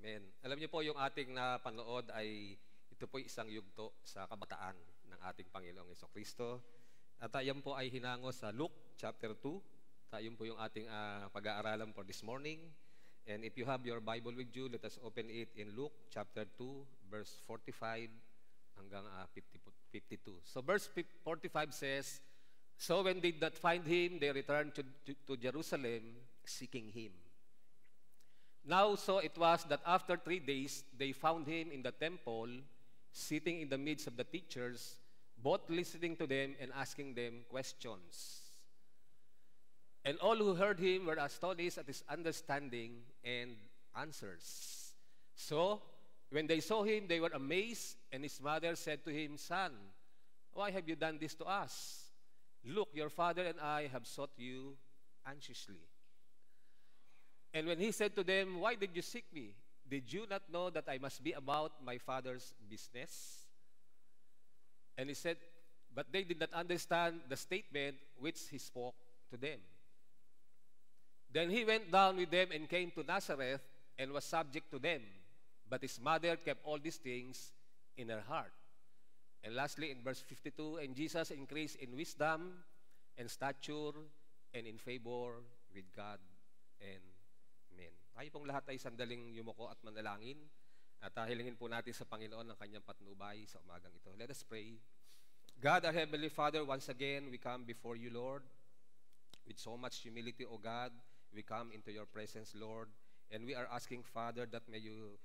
Amen. Alam niyo po, yung ating napanood ay ito po isang yugto sa kabataan ng ating Panginoong Jesucristo. At yan po ay hinango sa Luke chapter 2. Yun po yung ating pag-aaralan for this morning. And if you have your Bible with you, let us open it in Luke chapter 2, verse 45 hanggang 52. So verse 45 says, "So when they did not find him, they returned to Jerusalem, seeking him. Now so it was that after 3 days, they found him in the temple, sitting in the midst of the teachers, both listening to them and asking them questions. And all who heard him were astonished at his understanding and answers. So when they saw him, they were amazed, and his mother said to him, 'Son, why have you done this to us? Look, your father and I have sought you anxiously.' And when he said to them, 'Why did you seek me? Did you not know that I must be about my father's business?' And he said, but they did not understand the statement which he spoke to them. Then he went down with them and came to Nazareth and was subject to them. But his mother kept all these things in her heart." And lastly, in verse 52, "And Jesus increased in wisdom and stature and in favor with God and men." Tayo pong lahat ay sandaling yumuko at manalangin. At hilingin po natin sa Panginoon ang kanyang patnubay sa umagang ito. Let us pray. God, our Heavenly Father, once again, we come before you, Lord, with so much humility, O God. We come into your presence, Lord, and we are asking, Father, that may you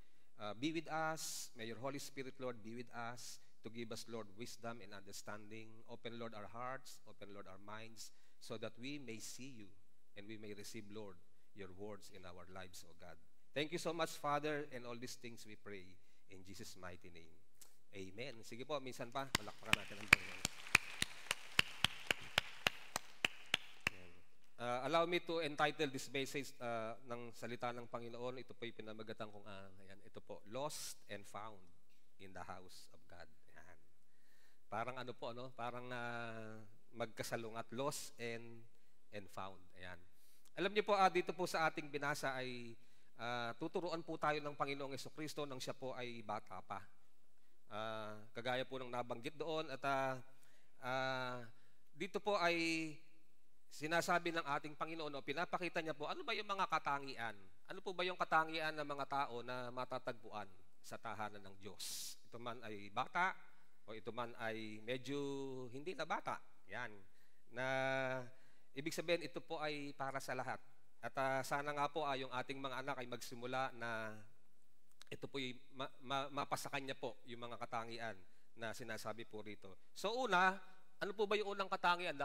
be with us. May your Holy Spirit, Lord, be with us to give us, Lord, wisdom and understanding. Open, Lord, our hearts. Open, Lord, our minds, so that we may see you and we may receive, Lord, your words in our lives, O God. Thank you so much, Father, and all these things we pray in Jesus' mighty name. Amen. Sige po, minsan pa, palakpakan natin ang Panginoon. Allow me to entitle this message ng salita ng Panginoon. Ito po yung pinamagatan kong, ayan, ito po, Lost and Found in the House of God. Ayan. Parang ano po, no? Parang magkasalungat, lost and found. Ayan. Alam niyo po, dito po sa ating binasa ay tuturuan po tayo ng Panginoong Jesucristo nang siya po ay bata pa. Kagaya po ng nabanggit doon at dito po ay sinasabi ng ating Panginoon, o pinapakita niya po, ano ba yung mga katangian? Ano po ba yung katangian ng mga tao na matatagpuan sa tahanan ng Diyos? Ito man ay bata o ito man ay medyo hindi na bata. Yan. Na ibig sabihin, ito po ay para sa lahat. At sana nga po yung ating mga anak ay magsimula na ito po yung mapasa kanya po yung mga katangian na sinasabi po rito. So una, ano po ba yung unang katangian?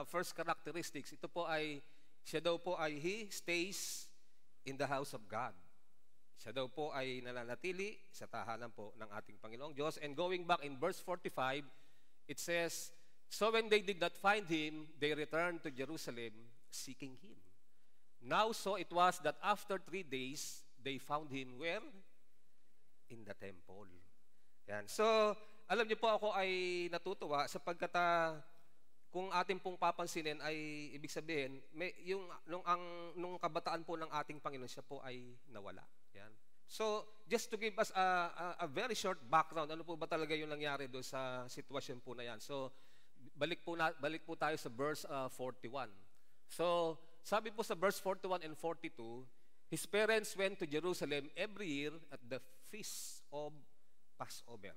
First characteristics, ito po ay, siya daw po ay he stays in the house of God. Siya daw po ay nananatili sa tahanan po ng ating Panginoong Diyos. And going back in verse 45, it says, "So when they did not find him, they returned to Jerusalem, seeking him. Now so it was that after 3 days, they found him where? In the temple." Yan. So, alam niyo po, ako ay natutuwa sapagkat kung ating pong papansinin ay ibig sabihin, nung kabataan po ng ating Panginoon, siya po ay nawala. Yan. So, just to give us a very short background, ano po ba talaga yung nangyari doon sa sitwasyon po na yan? So, balik po tayo sa verse 41. So, sabi po sa verse 41 and 42, his parents went to Jerusalem every year at the feast of Passover.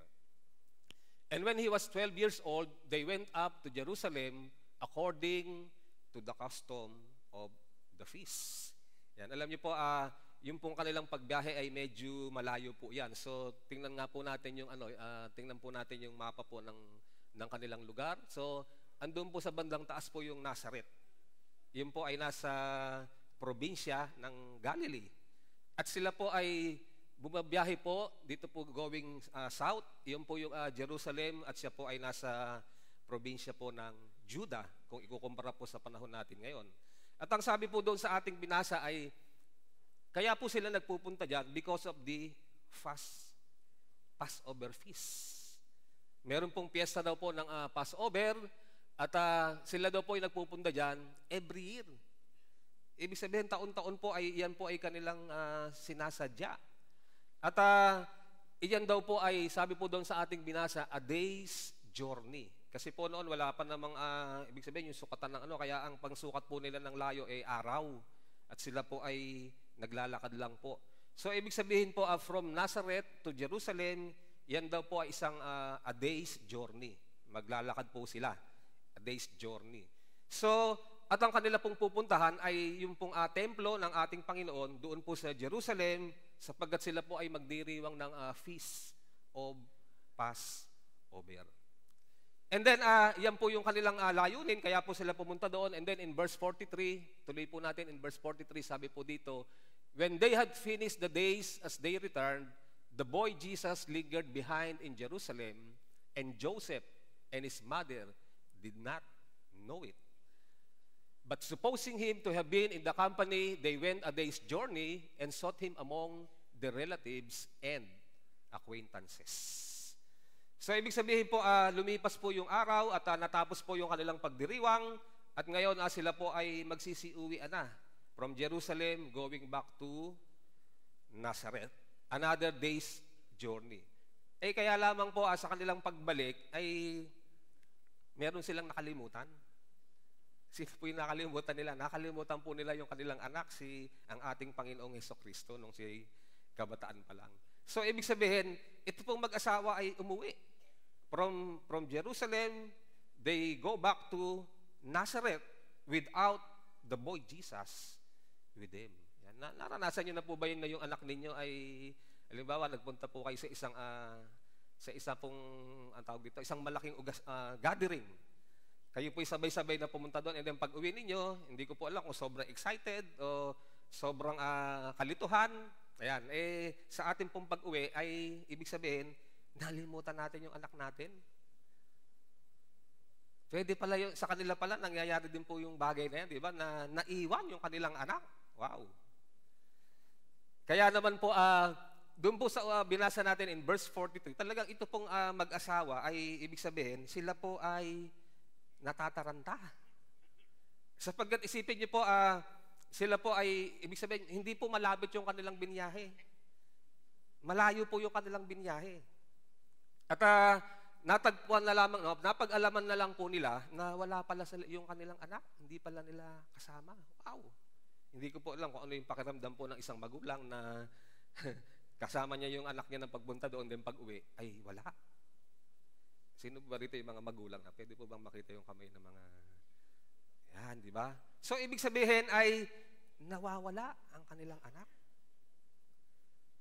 And when he was 12 years old, they went up to Jerusalem according to the custom of the feast. Yan, alam niyo po, yung pong kanilang pagbiyahe ay medyo malayo po yan. So, tingnan nga po natin yung tingnan po natin yung mapa po ng kanilang lugar. So, andun po sa bandang taas po yung Nazareth. Yun po ay nasa probinsya ng Galilee. At sila po ay bumabiyahe po, dito po going south. Yun po yung Jerusalem at siya po ay nasa probinsya po ng Judah, kung ikukumpara po sa panahon natin ngayon. At ang sabi po doon sa ating binasa ay, kaya po sila nagpupunta dyan because of the Passover feast. Meron pong piyesta daw po ng Passover at sila daw po ay nagpupunta dyan every year. Ibig sabihin, taon-taon po ay yan po ay kanilang sinasadya. At iyan daw po ay, sabi po doon sa ating binasa, a day's journey. Kasi po noon, wala pa namang, ibig sabihin, yung sukatan ng ano, kaya ang pangsukat po nila ng layo ay araw. At sila po ay naglalakad lang po. So, ibig sabihin po, from Nazareth to Jerusalem, yan daw po ay isang a day's journey. Maglalakad po sila. A day's journey. So, at ang kanila pong pupuntahan ay yung pong templo ng ating Panginoon doon po sa Jerusalem, sapagkat sila po ay magdiriwang ng Feast of Passover. And then, yan po yung kanilang layunin, kaya po sila pumunta doon. And then in verse 43, tuloy po natin in verse 43, sabi po dito, when they had finished the days as they returned, the boy Jesus lingered behind in Jerusalem, and Joseph and his mother did not know it. But supposing him to have been in the company, they went a day's journey and sought him among the relatives and acquaintances. So, ibig sabihin po, lumipas po yung araw at natapos po yung kanilang pagdiriwang at ngayon sila po ay magsisiuwi na from Jerusalem going back to Nazareth. Another day's journey. Kaya lamang po sa kanilang pagbalik ay meron silang nakalimutan. Sino po yung nakalimutan nila? Nakalimutan po nila yung kanilang anak, ang ating Panginoong Hesukristo nung si kabataan pa lang. So, ibig sabihin, ito pong mag-asawa ay umuwi. From Jerusalem, they go back to Nazareth without the boy Jesus with them. Yan. Naranasan nyo na po ba yun na yung anak ninyo ay, halimbawa, nagpunta po kayo sa isang pong, ang tawag dito, isang malaking gathering. Kayo po sabay-sabay na pumunta doon and then pag uwi ninyo, hindi ko po alam kung sobrang excited o sobrang kalituhan. Ayan, sa ating pong pag-uwi ay ibig sabihin, nalimutan natin yung anak natin. Pwede pala yung, sa kanila pala, nangyayari din po yung bagay na yan, di ba? Na naiwan yung kanilang anak. Wow. Kaya naman po, doon po sa binasa natin in verse 43, talagang ito pong mag-asawa ay ibig sabihin, sila po ay natataranta. Sapagkat isipin niyo po, sila po ay, ibig sabihin, hindi po malapit yung kanilang binyahe. Malayo po yung kanilang binyahe. At natagpuan na lamang, napag-alaman na lang po nila na wala pala yung kanilang anak, hindi pala nila kasama. Wow! Hindi ko po alam kung ano yung pakiramdam po ng isang magulang na kasama niya yung anak niya ng pagpunta doon, din pag-uwi, ay wala. Sino ba rito yung mga magulang na pwede po bang makita yung kamay ng mga, yan, di ba? So, ibig sabihin ay nawawala ang kanilang anak.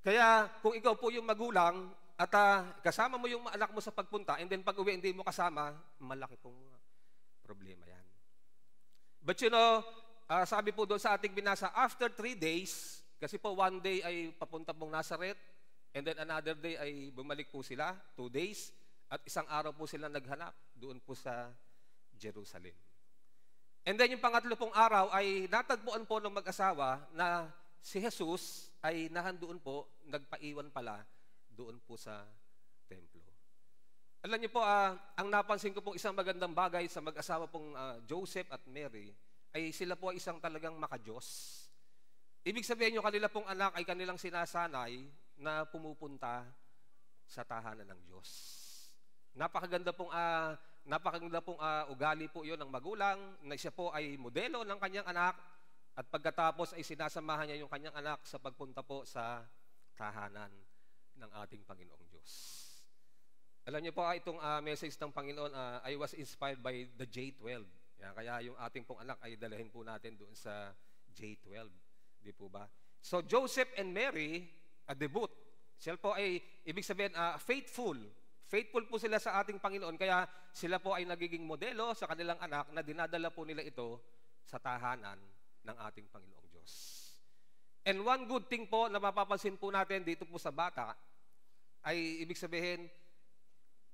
Kaya, kung ikaw po yung magulang, at kasama mo yung anak mo sa pagpunta, and then pag-uwi hindi mo kasama, malaki pong problema yan. But you know, sabi po doon sa ating binasa, after 3 days, kasi po 1 day ay papunta pong Nazareth, and then another day ay bumalik po sila, 2 days, at isang araw po sila naghanap doon po sa Jerusalem. And then yung pangatlo pong araw ay natagpuan po ng mag-asawa na si Jesus ay nahandoon po, nagpaiwan pala, doon po sa templo. Alam niyo po, ang napansin ko pong isang magandang bagay sa mag-asawa pong Joseph at Mary, ay sila po isang talagang makadiyos. Ibig sabihin yung kanila pong anak ay kanilang sinasanay na pumupunta sa tahanan ng Diyos. Napakaganda pong ugali po yun ng magulang, na siya po ay modelo ng kanyang anak, at pagkatapos ay sinasamahan niya yung kanyang anak sa pagpunta po sa tahanan ng ating Panginoong Diyos. Alam niyo po, itong message ng Panginoon, I was inspired by the J12. Yan, kaya yung ating pong anak ay dalahin po natin doon sa J12. Di po ba? So, Joseph and Mary, debut. Sila po ay, ibig sabihin, faithful. Faithful po sila sa ating Panginoon, kaya sila po ay nagiging modelo sa kanilang anak na dinadala po nila ito sa tahanan ng ating Panginoong Diyos. And one good thing po na mapapansin po natin dito po sa bata, ay ibig sabihin,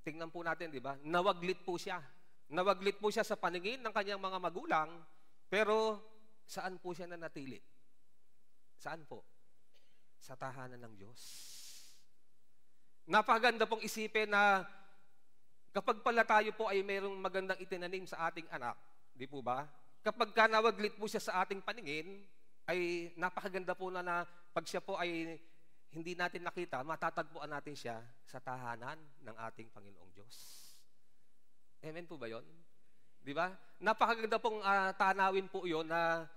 tingnan po natin, di ba? Nawaglit po siya. Nawaglit po siya sa paningin ng kanyang mga magulang, pero saan po siya nanatili? Saan po? Sa tahanan ng Diyos. Napakaganda pong isipin na kapag pala tayo po ay mayroong magandang itinanim sa ating anak, di po ba? Kapag ka nawaglit po siya sa ating paningin, ay napakaganda po na pag siya po ay hindi natin nakita, matatagpuan natin siya sa tahanan ng ating Panginoong Diyos. Amen po ba yun? Di ba? Napakaganda pong tanawin po yun na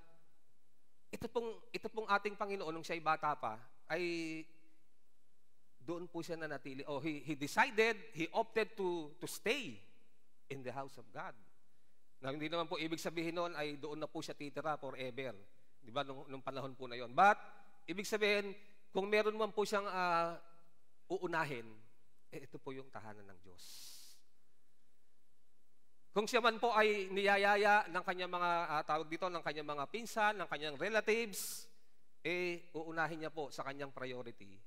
ito pong ating Panginoon, nung siya'y bata pa, ay doon po siya nanatili. He decided, he opted to stay in the house of God. Na hindi naman po ibig sabihin noon ay doon na po siya titira forever. Di ba? Nung panahon po na yon. But, ibig sabihin, kung meron man po siyang uunahin, ito po yung tahanan ng Diyos. Kung siya man po ay niyayaya ng kanyang mga, tawag dito, ng kanyang mga pinsan, ng kanyang relatives, uunahin niya po sa kanyang priority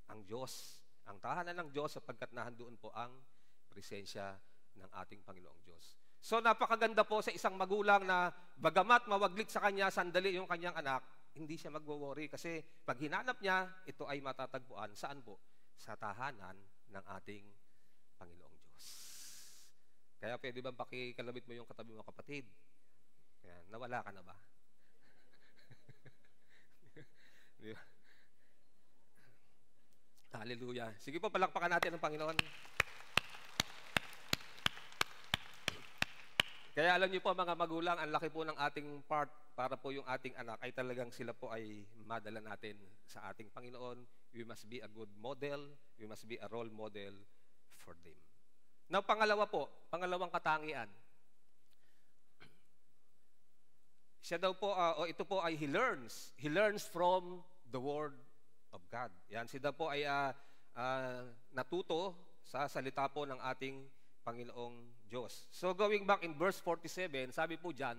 ang Diyos. Ang tahanan ng Diyos sapagkat nahandoon po ang presensya ng ating Panginoong Diyos. So napakaganda po sa isang magulang na bagamat mawaglit sa kanya sandali yung kanyang anak, hindi siya magwo-worry kasi pag hinanap niya, ito ay matatagpuan. Saan po? Sa tahanan ng ating Panginoong Diyos. Kaya pwede ba pakikalabit mo yung katabi mo kapatid? Yan, nawala ka na ba? Di ba? Hallelujah. Sige po, palakpakan natin ang Panginoon. Kaya alam niyo po mga magulang, ang laki po ng ating part para po yung ating anak ay talagang sila po ay madala natin sa ating Panginoon. We must be a good model. We must be a role model for them. Now, pangalawang katangian. Siya daw po, ito po ay he learns. He learns from the Word of God. Yan, siya daw po ay natuto sa salita po ng ating Panginoong Diyos. So going back in verse 47, sabi po dyan,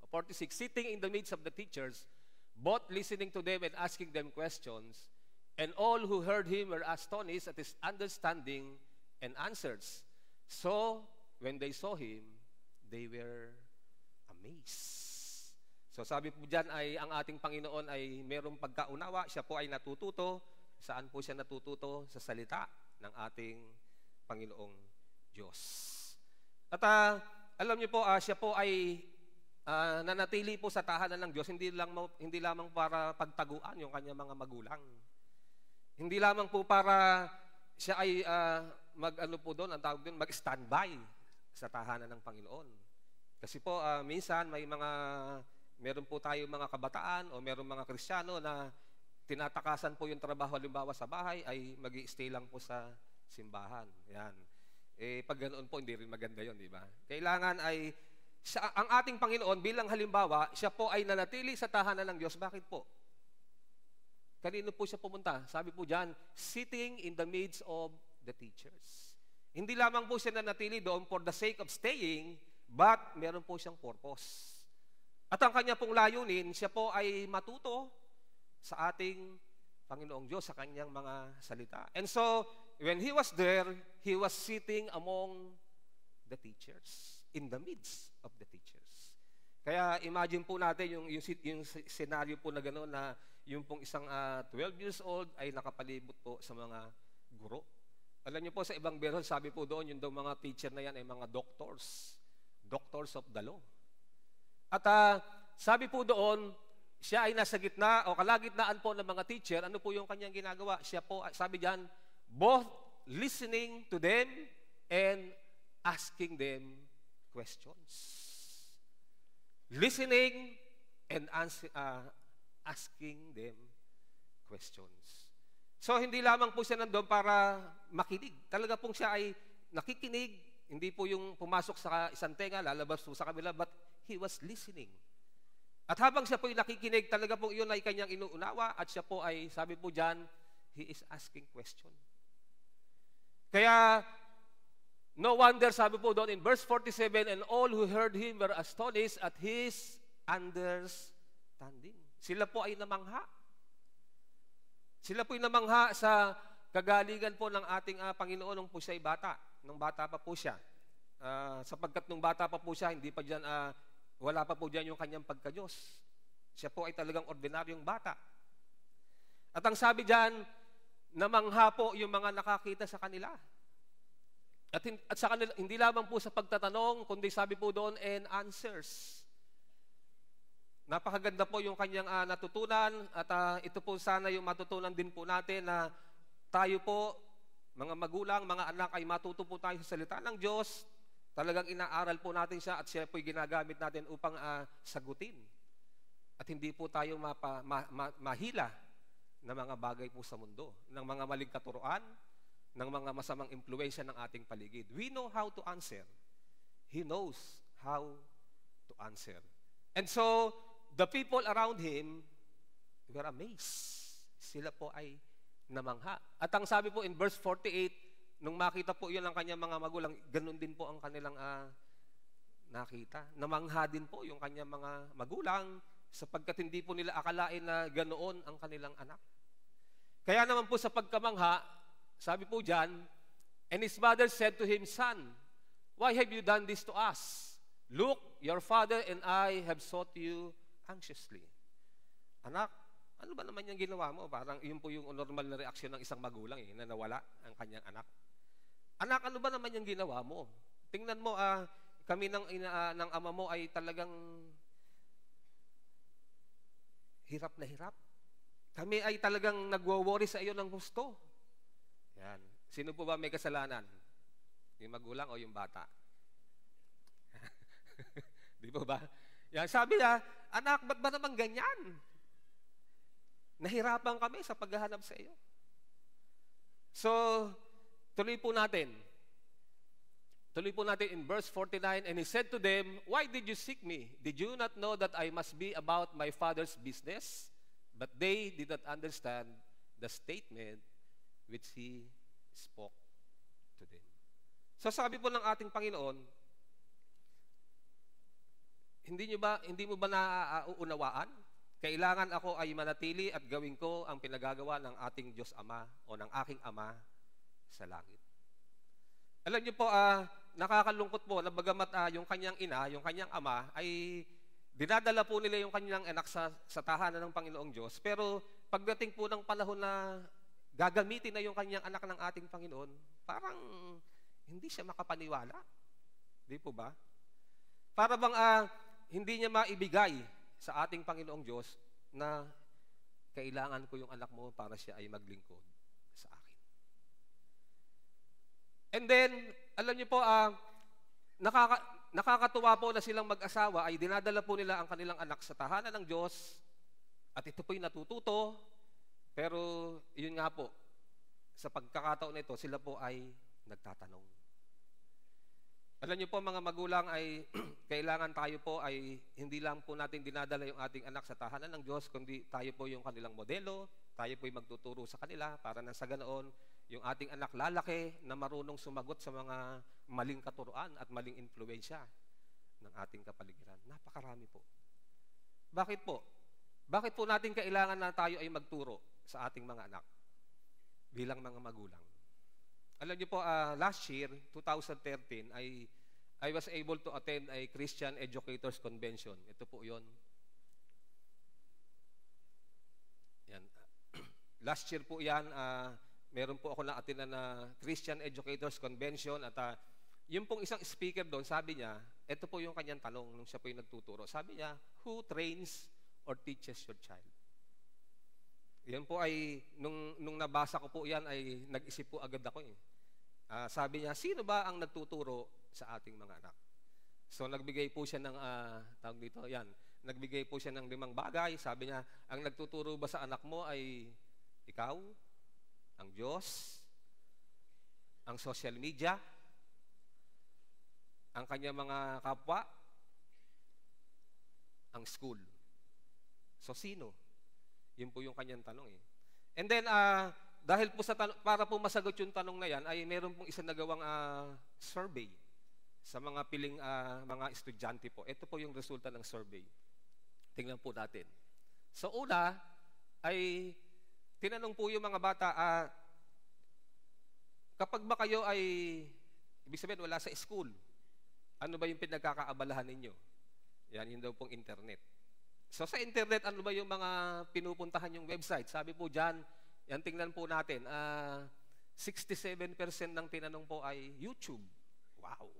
46, sitting in the midst of the teachers, both listening to them and asking them questions, and all who heard him were astonished at his understanding and answers. So when they saw him, they were amazed. So sabi po dyan ay ang ating Panginoon ay merong pagkaunawa, siya po ay natututo. Saan po siya natututo? Sa salita ng ating Panginoong Diyos. At alam niyo po, siya po ay nanatili po sa tahanan ng Diyos, hindi lamang para pagtaguan yung kanyang mga magulang. Hindi lamang po para siya ay mag-standby sa tahanan ng Panginoon. Kasi po, minsan meron po tayo mga kabataan o meron mga Kristiyano na tinatakasan po yung trabaho, halimbawa sa bahay, ay mag-i-stay lang po sa simbahan. Yan. Pag ganoon po, hindi rin maganda yun, di ba? Kailangan ay, ang ating Panginoon bilang halimbawa, siya po ay nanatili sa tahanan ng Diyos. Bakit po? Kanino po siya pumunta? Sabi po dyan, sitting in the midst of the teachers. Hindi lamang po siya nanatili doon for the sake of staying, but meron po siyang purpose. At ang kanya pong layunin, siya po ay matuto sa ating Panginoong Diyos, sa kanyang mga salita. And so, when he was there, he was sitting among the teachers, in the midst of the teachers. Kaya imagine po natin yung scenario po na gano'n na yung pong isang 12 years old ay nakapalibot po sa mga guro. Alam niyo po sa ibang version, sabi po doon, yung daw mga teacher na yan ay mga doctors of the law. At sabi po doon, siya ay nasa gitna o kalagitnaan po ng mga teacher. Ano po yung kanyang ginagawa? Siya po, sabi diyan, both listening to them and asking them questions. Listening and asking them questions. So, hindi lamang po siya nandoon para makinig. Talaga pong siya ay nakikinig. Hindi po yung pumasok sa isang tenga, lalabas po sa kabila, but he was listening. At habang siya po ay nakikinig, talaga po iyon ay kanyang inuunawa at siya po ay, sabi po dyan, he is asking question. Kaya, no wonder, sabi po doon in verse 47, and all who heard him were astonished at his understanding. Sila po ay namangha. Sila po ay namangha sa kagalingan po ng ating Panginoon nung po siya ay bata. Nung bata pa po siya. Sapagkat nung bata pa po siya, hindi pa dyan, wala pa po dyan yung kanyang pagka-Diyos. Siya po ay talagang ordinaryong bata. At ang sabi dyan, namangha po yung mga nakakita sa kanila. At sa kanila, hindi lamang po sa pagtatanong, kundi sabi po doon, and answers. Napakaganda po yung kanyang natutunan at ito po sana yung matutunan din po natin na tayo po, mga magulang, mga anak, ay matuto po tayo sa salita ng Diyos. Talagang inaaral po natin siya at siya po'y ginagamit natin upang sagutin. At hindi po tayo mahila ng mga bagay po sa mundo, ng mga maling katuruan, ng mga masamang impluwensya ng ating paligid. We know how to answer. He knows how to answer. And so, the people around him were amazed. Sila po ay namangha. At ang sabi po in verse 48, nung makita po yun ang kanyang mga magulang, ganun din po ang kanilang nakita. Namangha din po yung kanyang mga magulang sapagkat hindi po nila akalain na ganoon ang kanilang anak. Kaya naman po sa pagkamangha, sabi po dyan, and his mother said to him, Son, why have you done this to us? Look, your father and I have sought you anxiously. Anak, ano ba naman yung ginawa mo? Parang yun po yung normal na reaksyon ng isang magulang na nawala ang kanyang anak. Anak, ano ba naman yung ginawa mo? Tingnan mo, kami ng ama mo ay talagang hirap na hirap. Kami ay talagang nagwo-worry sa iyo ng gusto. Yan. Sino po ba may kasalanan? Yung magulang o yung bata? Di po ba? Yan, sabi niya, anak, ba't ba naman ganyan? Nahirapan kami sa paghahanap sa iyo. So, tuloy po natin. Tuloy po natin in verse 49, and he said to them, Why did you seek me? Did you not know that I must be about my father's business? But they did not understand the statement which he spoke to them. So sabi po ng ating Panginoon, hindi mo ba nauunawaan? Kailangan ako ay manatili at gawin ko ang pinagagawa ng ating Diyos Ama o ng aking Ama sa langit. Alam niyo po, nakakalungkot po na bagamat yung kanyang ina, yung kanyang ama, ay dinadala po nila yung kanyang anak sa tahanan ng Panginoong Diyos. Pero pagdating po ng panahon na gagamitin na yung kanyang anak ng ating Panginoon, parang hindi siya makapaniwala. Di po ba? Para bang hindi niya maibigay sa ating Panginoong Diyos na kailangan ko yung anak mo para siya ay maglingkod sa akin. And then, alam niyo po, nakakatuwa po na silang mag-asawa ay dinadala po nila ang kanilang anak sa tahanan ng Diyos at ito po'y natututo, pero yun nga po, sa pagkakataon na ito, sila po ay nagtatanong. Alam niyo po mga magulang ay kailangan tayo po ay hindi lang po natin dinadala yung ating anak sa tahanan ng Diyos, kundi tayo po yung kanilang modelo, tayo po yung magtuturo sa kanila para nang sa ganoon, yung ating anak lalaki na marunong sumagot sa mga maling katuruan at maling impluwensya ng ating kapaligiran. Napakarami po. Bakit po? Bakit po natin kailangan na tayo ay magturo sa ating mga anak bilang mga magulang? Alam niyo po, last year, 2013, I was able to attend a Christian Educators Convention. Ito po yun. Yan. Last year po yan, meron po ako na-attend na Christian Educators Convention at yung pong isang speaker doon, sabi niya, ito po yung kanyang tanong nung siya po yung nagtuturo. Sabi niya, who trains or teaches your child? Yan po ay, nung nabasa ko po yan, ay nag-isip po agad ako eh. Sabi niya, sino ba ang nagtuturo sa ating mga anak? So nagbigay po siya ng, tawag dito, yan, nagbigay po siya ng 5 bagay. Sabi niya, ang nagtuturo ba sa anak mo ay ikaw, ang Diyos, ang social media, ang kanyang mga kapwa, ang school. So sino? Yun po yung kanyang tanong eh. And then, dahil po para po masagot yung tanong na yan, ay meron pong isang nagawang survey sa mga piling mga estudyante po. Ito po yung resulta ng survey. Tingnan po natin. So una, ay tinanong po yung mga bata, kapag ba kayo ay, ibig sabihin wala sa school, ano ba yung pinagkakaabalahan ninyo? Yan, yun daw pong internet. So sa internet, ano ba yung mga pinupuntahan yung website? Sabi po dyan, yan tingnan po natin, 67% ng tinanong po ay YouTube. Wow!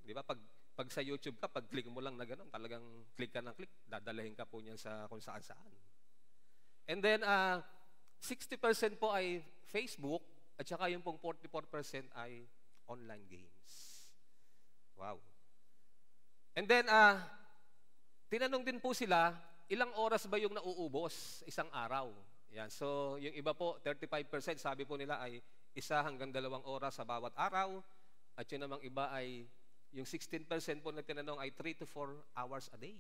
Di ba? Pag Pag sa YouTube ka, pag click mo lang na gano'n, talagang click ka ng click, dadalahin ka po niyan sa kung saan-saan. And then, 60% po ay Facebook, at saka yung pong 44% ay online games. Wow. And then, tinanong din po sila, ilang oras ba yung nauubos isang araw? Yan. So, yung iba po, 35%, sabi po nila ay 1 hanggang 2 oras sa bawat araw. At yun namang iba ay, yung 16% po na tinanong ay 3 to 4 hours a day.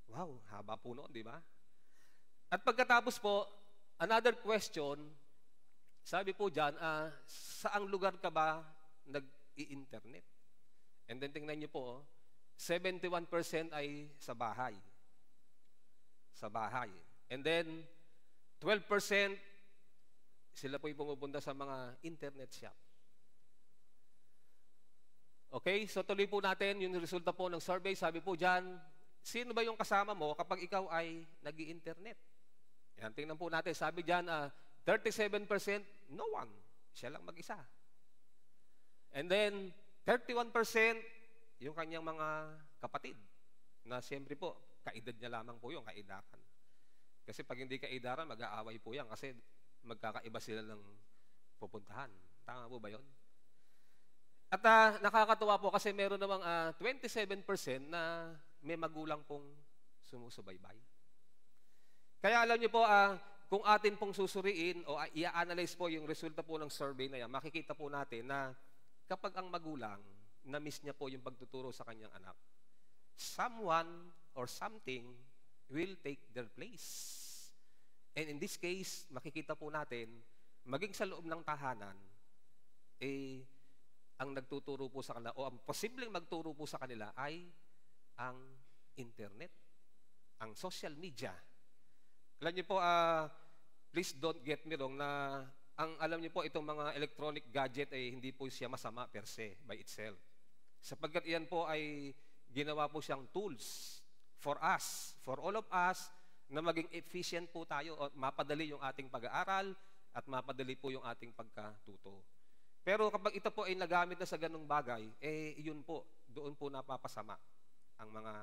Wow, haba po noon, di ba? At pagkatapos po, another question, sabi po dyan, saang lugar ka ba nag-i-internet? And then tingnan niyo po, 71% ay sa bahay. Sa bahay. And then, 12% sila po yung pumupunta sa mga internet shop. Okay, so tuloy po natin yung resulta po ng survey. Sabi po dyan, sino ba yung kasama mo kapag ikaw ay nag-i-internet? Yan, tingnan po natin. Sabi dyan, 37%, no one. Siya lang mag-isa. And then, 31%, yung kanyang mga kapatid. Na siyempre po, kaedad niya lamang po yung kaedaran. Kasi pag hindi kaedaran, mag-aaway po yan. Kasi magkakaiba sila ng pupuntahan. Tama po ba yun? At nakakatuwa po kasi meron namang 27% na may magulang pong sumusubaybay. Kaya alam niyo po, kung atin pong susuriin o i-analyze po yung resulta po ng survey na yan, makikita po natin na kapag ang magulang, na-miss niya po yung pagtuturo sa kanyang anak, someone or something will take their place. And in this case, makikita po natin, maging sa loob ng tahanan, ang nagtuturo po sa kanila o ang posibleng magturo po sa kanila ay ang internet, ang social media. Alam niyo po, please don't get me wrong na alam niyo po itong mga electronic gadget ay hindi po siya masama per se by itself. Sapagkat iyan po ay ginawa po siyang tools for us, for all of us, na maging efficient po tayo o mapadali yung ating pag-aaral at mapadali po yung ating pagkatuto. Pero kapag ito po ay nagamit na sa ganung bagay, yun po, doon po napapasama ang mga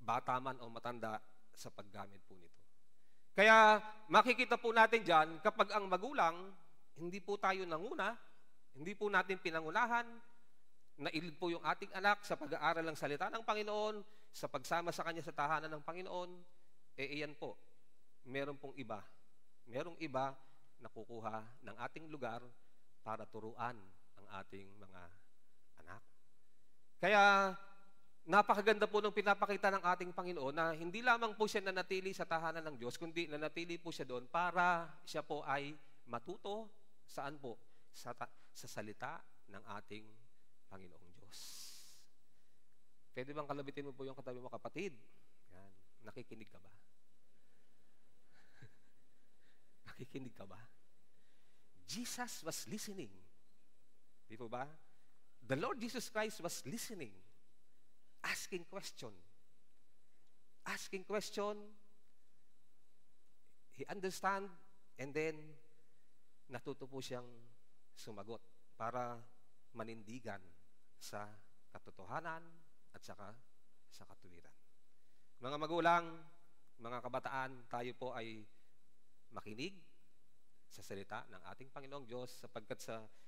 bata man o matanda sa paggamit po nito. Kaya makikita po natin dyan, kapag ang magulang, hindi po tayo nanguna, hindi po natin pinangunahan, nailid po yung ating anak sa pag-aaral ng salita ng Panginoon, sa pagsama sa kanya sa tahanan ng Panginoon, iyan po, meron pong iba. Merong iba na kukuha ng ating lugar para turuan ang ating mga anak. Kaya, napakaganda po nung pinapakita ng ating Panginoon na hindi lamang po siya nanatili sa tahanan ng Diyos, kundi nanatili po siya doon para siya po ay matuto, saan po? Sa salita ng ating Panginoong Diyos. Pwede bang kalabitin mo po yung katabi mo, kapatid? Yan. Nakikinig ka ba? Nakikinig ka ba? Jesus was listening. Di po ba? The Lord Jesus Christ was listening. Asking question. Asking question. He understand and then natuto po siyang sumagot para manindigan sa katotohanan at saka sa katuwiran. Mga magulang, mga kabataan, tayo po ay makinig sa salita ng ating Panginoong Diyos sapagkat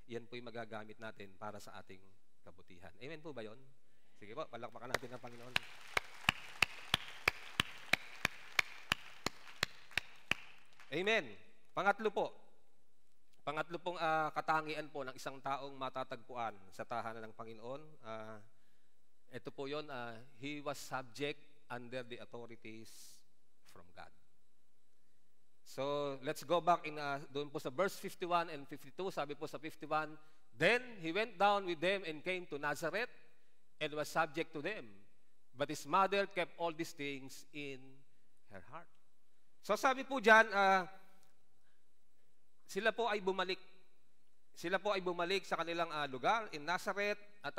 yan po'y magagamit natin para sa ating kabutihan. Amen po ba yun? Sige po, palakpakan natin ang Panginoon. Amen. Pangatlo po. Pangatlo pong katangian po ng isang taong matatagpuan sa tahanan ng Panginoon. Ito po yun, he was subject under the authorities from God. So, let's go back doon po sa verse 51 and 52. Sabi po sa 51, then he went down with them and came to Nazareth and was subject to them. But his mother kept all these things in her heart. So, sabi po dyan, sila po ay bumalik. Sila po ay bumalik sa kanilang lugar in Nazareth at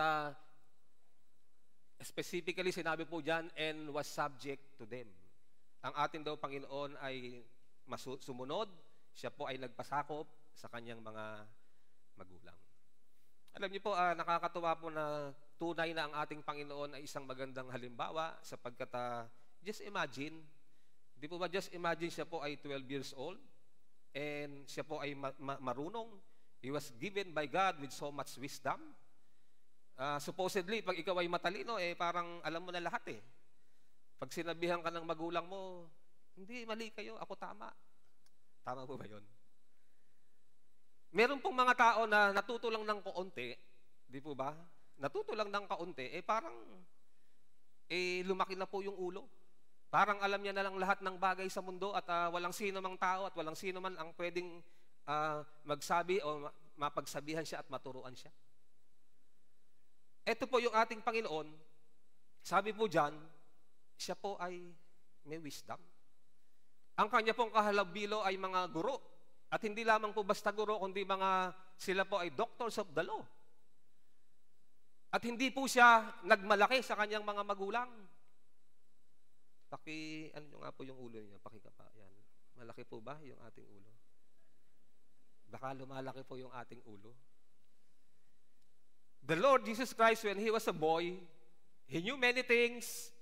specifically sinabi po dyan, and was subject to them. Ang ating daw Panginoon ay sumunod, siya po ay nagpasakop sa kanyang mga magulang. Alam niyo po, nakakatuwa po na tunay na ang ating Panginoon ay isang magandang halimbawa sapagkat just imagine, di po ba just imagine siya po ay 12 years old and siya po ay marunong. He was given by God with so much wisdom. Supposedly, pag ikaw ay matalino, parang alam mo na lahat eh. Pag sinabihan ka ng magulang mo, hindi, mali kayo, ako tama. Tama po ba yun? Meron pong mga tao na natuto lang ng kaunti, di po ba? Natuto lang ng kaunti, parang lumaki na po yung ulo. Parang alam niya na lang lahat ng bagay sa mundo at walang sino mang tao at walang sino man ang pwedeng magsabi o mapagsabihan siya at maturuan siya. Ito po yung ating Panginoon, sabi po dyan, siya po ay may wisdom. Ang kanya pong kahalabilo ay mga guro. At hindi lamang po basta guro, kundi sila po ay doctors of the law. At hindi po siya nagmalaki sa kanyang mga magulang. Ano nyo nga po yung ulo niya? Pakikapa. Yan. Malaki po ba yung ating ulo? Baka lumalaki po yung ating ulo. The Lord Jesus Christ, when He was a boy, He knew many things.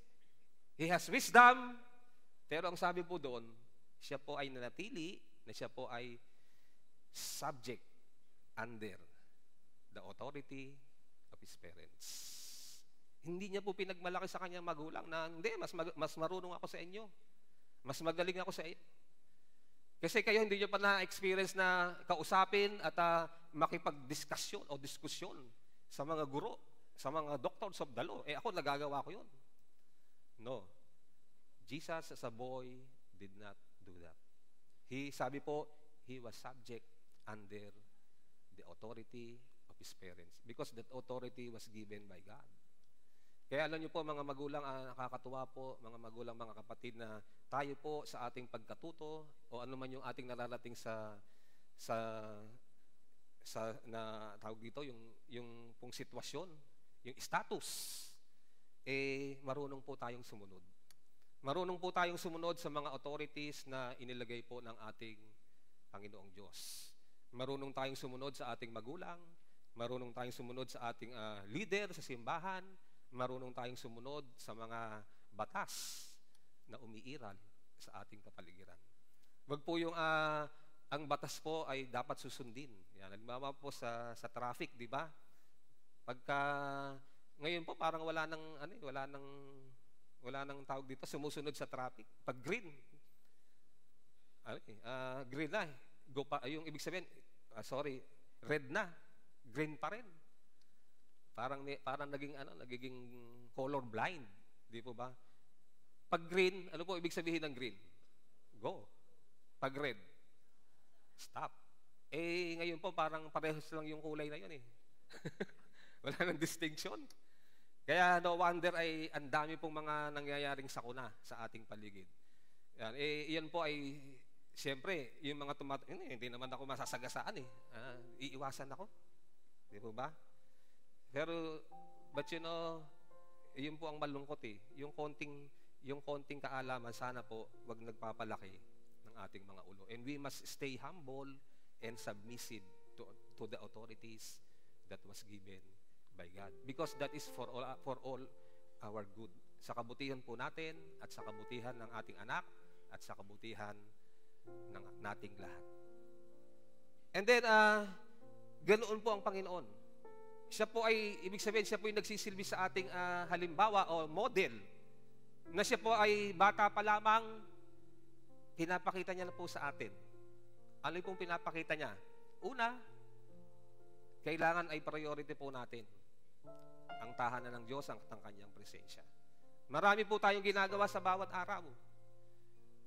He has wisdom. Pero ang sabi po doon, siya po ay nanatili na siya po ay subject under the authority of his parents. Hindi niya po pinagmalaki sa kanyang magulang na, hindi, mas marunong ako sa inyo. Mas magaling ako sa inyo. Kasi kayo hindi niyo pa na-experience na kausapin at makipag-diskusyon o diskusyon sa mga guro, sa mga doctors of the law. Ako, nagagawa ko yun. No. Jesus as a boy did not do that. Sabi po, he was subject under the authority of his parents because that authority was given by God. Kaya alam niyo po mga magulang, nakakatuwa po, mga magulang, mga kapatid, na tayo po sa ating pagkatuto o ano man yung ating nararating sa na tawag dito, yung pong sitwasyon, yung status, marunong po tayong sumunod. Marunong po tayong sumunod sa mga authorities na inilagay po ng ating Panginoong Diyos. Marunong tayong sumunod sa ating magulang, marunong tayong sumunod sa ating leader sa simbahan, marunong tayong sumunod sa mga batas na umiiral sa ating kapaligiran. Wag po yung ang batas po ay dapat susundin. Yan, nagmama po sa traffic, di ba? Pagka ngayon po parang wala nang tawag dito, sumusunod sa traffic. Pag green, green na. Go pa, yung ibig sabihin, red na. Green pa rin. Parang nagiging color blind. Di po ba? Pag green, ano po ibig sabihin ng green? Go. Pag red, stop. Ngayon po parang parehas lang yung kulay na yun eh. Wala nang distinction. Kaya no wonder ay ang dami pong mga nangyayaring sakuna sa ating paligid. Yan, iyan po ay, siyempre, yung mga hindi naman ako masasagasaan eh. Iiwasan ako. Di po ba? Pero, but you know, yun po ang malungkot eh. Yung konting kaalaman, sana po, wag nagpapalaki ng ating mga ulo. And we must stay humble and submissive to the authorities that was given by God. Because that is for all our good. Sa kabutihan po natin at sa kabutihan ng ating anak at sa kabutihan ng nating lahat. And then, ganoon po ang Panginoon. Siya po ay, ibig sabihin, siya po ay nagsisilbi sa ating halimbawa o model na siya po ay bata pa lamang, pinapakita niya na po sa atin. Ano yung pong pinapakita niya? Una, kailangan ay priority po natin ang tahanan ng Diyos, ang kanyang presensya. Marami po tayong ginagawa sa bawat araw.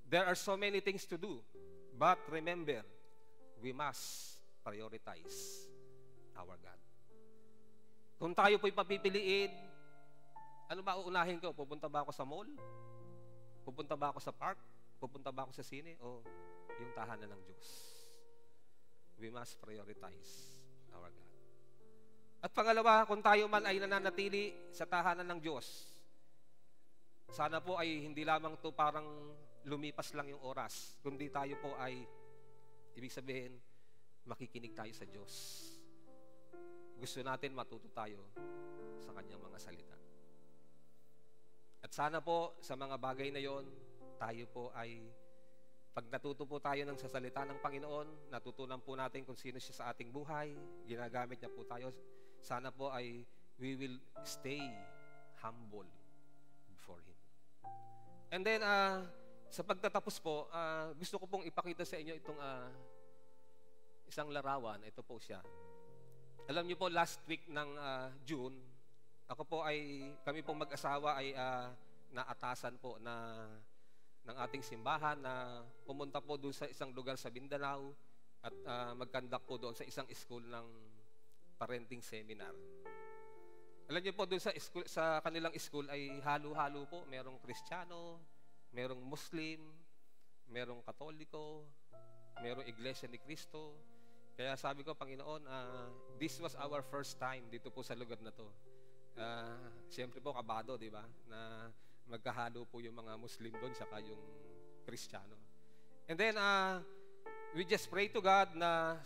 There are so many things to do. But remember, we must prioritize our God. Kung tayo po'y papipiliin, ano ba uunahin ko? Pupunta ba ako sa mall? Pupunta ba ako sa park? Pupunta ba ako sa sine? O yung tahanan ng Diyos? We must prioritize our God. At pangalawa, kung tayo man ay nananatili sa tahanan ng Diyos, sana po ay hindi lamang to parang lumipas lang yung oras, kundi tayo po ay, ibig sabihin, makikinig tayo sa Diyos. gusto natin matuto tayo sa kanyang mga salita. At sana po sa mga bagay na yon, tayo po ay, pag natuto po tayo ng sa salita ng Panginoon, natutunan po natin kung sino siya sa ating buhay, ginagamit niya po tayo, sana po ay we will stay humble before Him. And then, sa pagtatapos po, gusto ko pong ipakita sa inyo itong isang larawan. Ito po siya. Alam niyo po, last week ng June, kami pong mag-asawa ay naatasan po ng ating simbahan na pumunta po doon sa isang lugar sa Mindanao at mag-conduct po doon sa isang school ng parenting seminar. Alam niyo po, doon sa kanilang school ay halo-halo po. Merong Kristiyano, merong Muslim, merong Katoliko, merong Iglesia ni Cristo. Kaya sabi ko, Panginoon, this was our first time dito po sa lugar na to. Siyempre po, kabado, di ba? Na magkahalo po yung mga Muslim doon saka yung Kristiyano. And then, we just pray to God na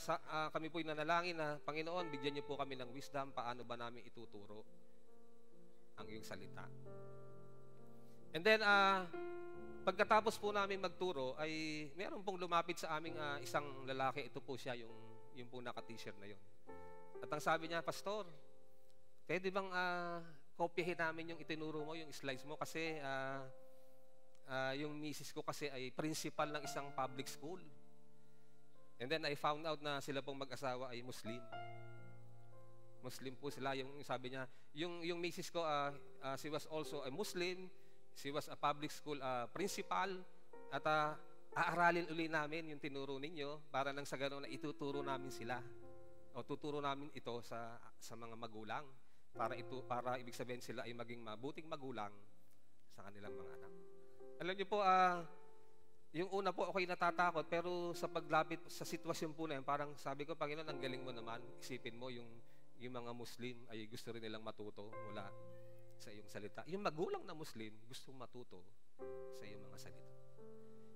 kami po yung nanalangin na, Panginoon, bigyan niyo po kami ng wisdom, paano ba namin ituturo ang iyong salita. And then, pagkatapos po namin magturo, ay meron pong lumapit sa aming isang lalaki. Ito po siya, yung po naka-t-shirt na yun. At ang sabi niya, Pastor, pwede bang kopyahin namin yung itinuro mo, yung slides mo? Kasi yung misis ko kasi ay principal ng isang public school. And then I found out na sila pong mag-asawa ay Muslim. Muslim po sila. Yung sabi niya, yung misis ko, she was also a Muslim. She was a public school principal. At aaralin uli namin yung tinuro ninyo para nang sa gano'n na ituturo namin sila. O tuturo namin ito sa mga magulang. Para ibig sabihin sila ay maging mabuting magulang sa kanilang mga anak. Alam niyo po, yung una po ako'y natatakot, pero sa paglapit sa sitwasyon po na yan, parang sabi ko, Panginoon, ang galing mo naman. Isipin mo, yung mga Muslim ay gusto rin nilang matuto mula sa iyong salita. Yung magulang na Muslim, gustong matuto sa iyong mga salita.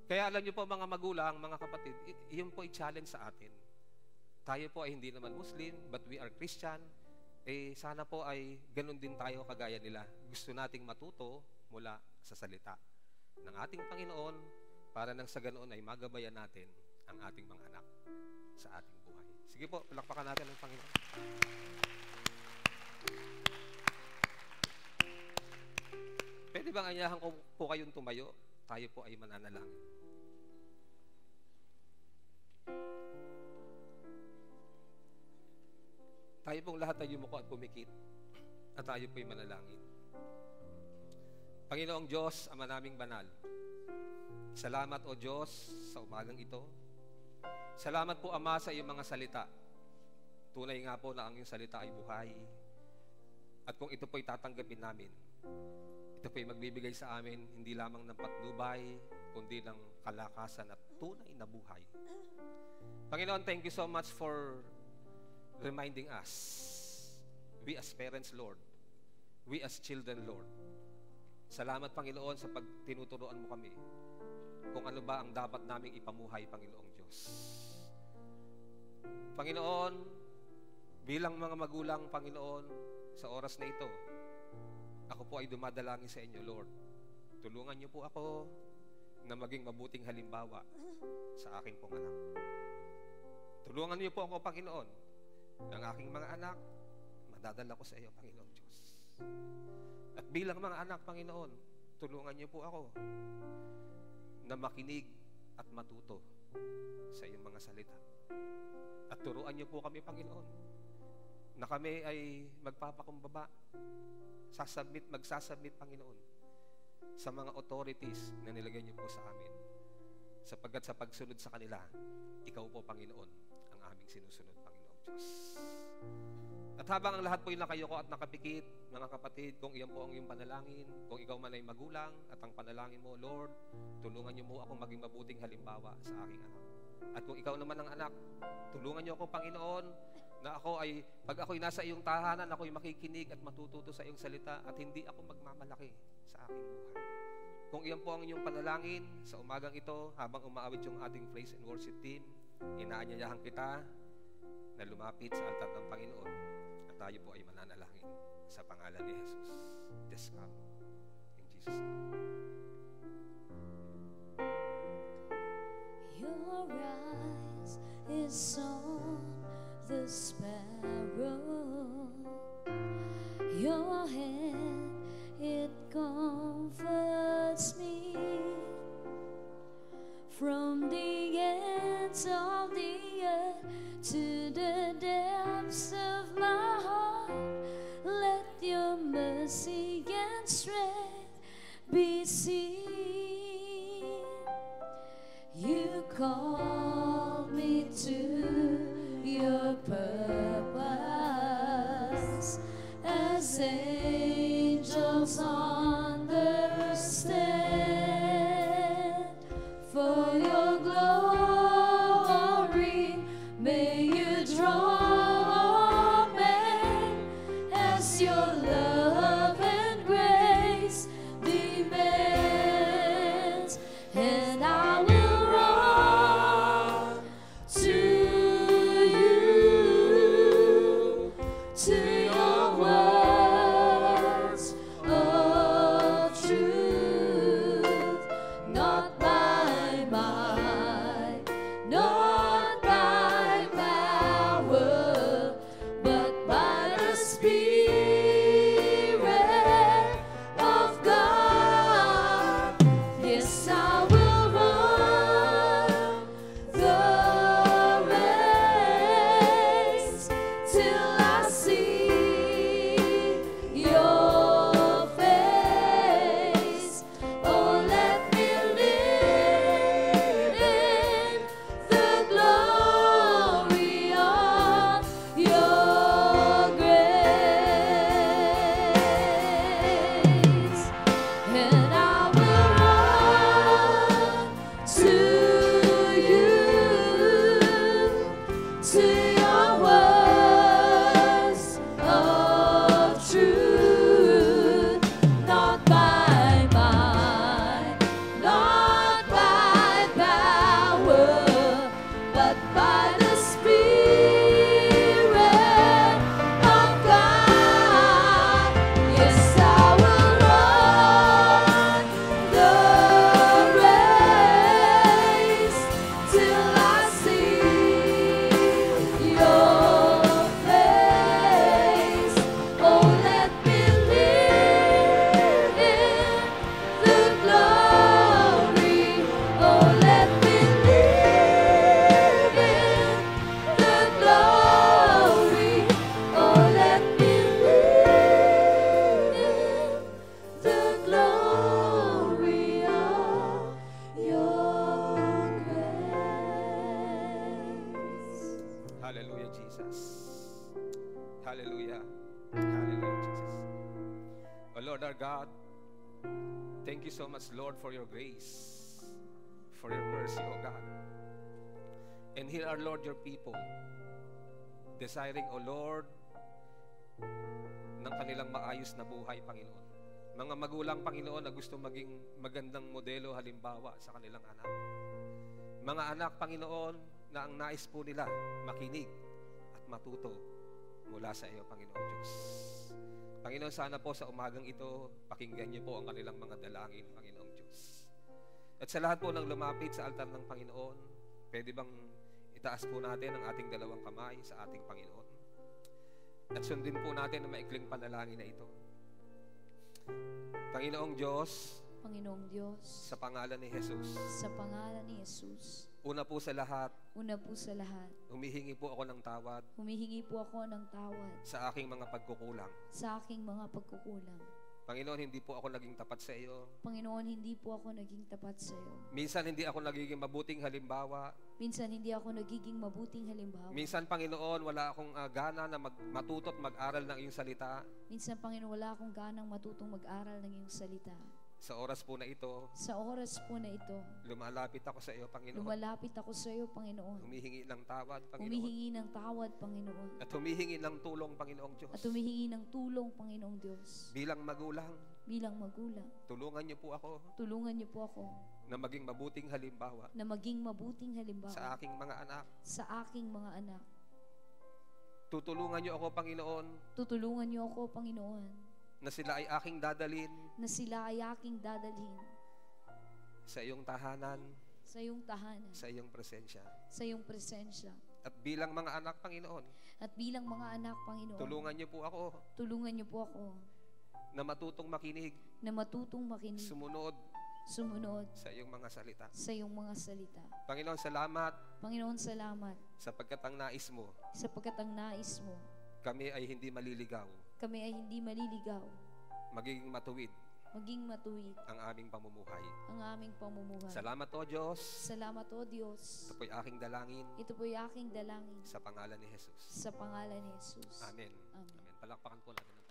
Kaya alam niyo po, mga magulang, mga kapatid, iyon po ay challenge sa atin. Tayo po ay hindi naman Muslim, but we are Christian. Sana po ay ganun din tayo kagaya nila. Gusto nating matuto mula sa salita ng ating Panginoon, para nang sa ganoon ay magabayan natin ang ating mga anak sa ating buhay. Sige po, palakpakan natin ang Panginoon. Pwede bang anyahan ko po kayong tumayo? Tayo po ay mananalangin. Tayo pong lahat ay yumuko at pumikit at tayo po ay manalangin. Panginoong Diyos, Ama naming banal, salamat o Diyos sa umagang ito. Salamat po Ama sa iyong mga salita. Tunay nga po na ang iyong salita ay buhay. At kung ito po'y tatanggapin namin, ito po'y magbibigay sa amin hindi lamang ng patnubay, kundi ng kalakasan at tunay na buhay. Panginoon, thank you so much for reminding us. We as parents, Lord. We as children, Lord. Salamat, Panginoon, sa pagtinuturuan mo kami kung ano ba ang dapat naming ipamuhay, Panginoong Diyos. Panginoon, bilang mga magulang, Panginoon, sa oras na ito, ako po ay dumadalangin sa inyo, Lord. Tulungan niyo po ako na maging mabuting halimbawa sa aking pong anak. Tulungan niyo po ako, Panginoon, ng aking mga anak, madadala ko sa iyo, Panginoong Diyos. At bilang mga anak, Panginoon, tulungan niyo po ako na makinig at matuto sa iyong mga salita. At turuan niyo po kami, Panginoon, na kami ay magpapakumbaba, magsasubmit, Panginoon, sa mga authorities na nilagay niyo po sa amin. Sapagkat sa pagsunod sa kanila, ikaw po, Panginoon, ang aming sinusunod, Panginoong Diyos. At habang ang lahat po ay nakayuko at nakapikit, mga kapatid, kung iyan po ang iyong panalangin, kung ikaw man ay magulang at ang panalangin mo, Lord, tulungan niyo mo ako maging mabuting halimbawa sa aking anak. At kung ikaw naman ang anak, tulungan niyo ako, Panginoon, na pag ako'y nasa iyong tahanan, ako'y makikinig at matututo sa iyong salita at hindi ako magmamalaki sa aking buhay. Kung iyan po ang inyong panalangin sa umagang ito, habang umaawit yung ating praise and worship team, inaanyayahan kita na lumapit sa altar ng Panginoon tayo po ay mananalangin sa pangalan ni Jesus. Just come. In Jesus' name. Your eyes is on the sparrow. Your hand, it comforts me. From the ends of the earth to the depths of my heart, let your mercy and strength be seen. You called me to your purpose as angels understand. For your glory, may you draw men as your love and grace demands. And I will run to you, to your words of truth, not by might, not by power, but by the Spirit of God. Yes, I will run the race till I see your face. Oh, let me live in the glory of your grace. And I will run to you, to your words of truth, not by might, not by power, but by the Spirit of God. Yes, I will run the race till I see your face. Oh, let me live in the glory. Oh, let me live in the glory. Oh, let me live in the glory of your grace. Hallelujah, Jesus. Hallelujah. Hallelujah, Jesus. Oh Lord our God, thank you so much, Lord, for your grace, for your mercy, oh God. And here are, Lord, your people, desiring, oh Lord, ng kanilang maayos na buhay, Panginoon. Mga magulang, Panginoon, na gusto maging magandang modelo, halimbawa sa kanilang anak. Mga anak, Panginoon, na ang nais po nila makinig at matuto mula sa iyo, Panginoon Diyos. Panginoon, sana po sa umagang ito, pakinggan niyo po ang kanilang mga dalangin, Panginoong Diyos. At sa lahat po ng lumapit sa altar ng Panginoon, pwede bang itaas po natin ang ating dalawang kamay sa ating Panginoon? At sundin po natin ang maikling panalangin na ito. Panginoong Diyos, Panginoong Diyos, sa pangalan ni Jesus, sa pangalan ni Jesus, una po sa lahat, humihingi po ako ng tawad sa aking mga pagkukulang. Panginoon, hindi po ako naging tapat sa iyo. Minsan hindi ako nagiging mabuting halimbawa. Minsan, Panginoon, wala akong gana na matuto at mag-aral ng iyong salita. Sa oras po na ito, lumalapit ako sa iyo, Panginoon. Humihingi ng tawad, Panginoon. At humihingi ng tulong, Panginoong Diyos. Bilang magulang, tulungan niyo po ako na maging mabuting halimbawa sa aking mga anak. Tutulungan niyo ako, Panginoon, Tutulungan niyo ako, Panginoon, na sila ay aking dadalhin na sila ay aking dadalhin sa iyong tahanan, sa iyong tahanan, sa iyong presensya. sa iyong presensya. At bilang mga anak, Panginoon, At bilang mga anak, Panginoon, tulungan niyo po ako tulungan niyo po ako na matutong makinig, na matutong makinig, sumunod sumunod sa iyong mga salita. sa iyong mga salita. Panginoon, salamat Panginoon, salamat sapagkat ang nais mo, sapagkat ang nais mo, kami ay hindi maliligaw, kami ay hindi maliligaw, magiging matuwid maging matuwid ang aming pamumuhay. ang aming pamumuhay. Salamat o Diyos. Salamat, O Diyos. Ito po'y aking dalangin Ito po'y aking dalangin sa pangalan ni Jesus. sa pangalan ni Jesus. Amen. Amen. Amen. Palakpakan po natin.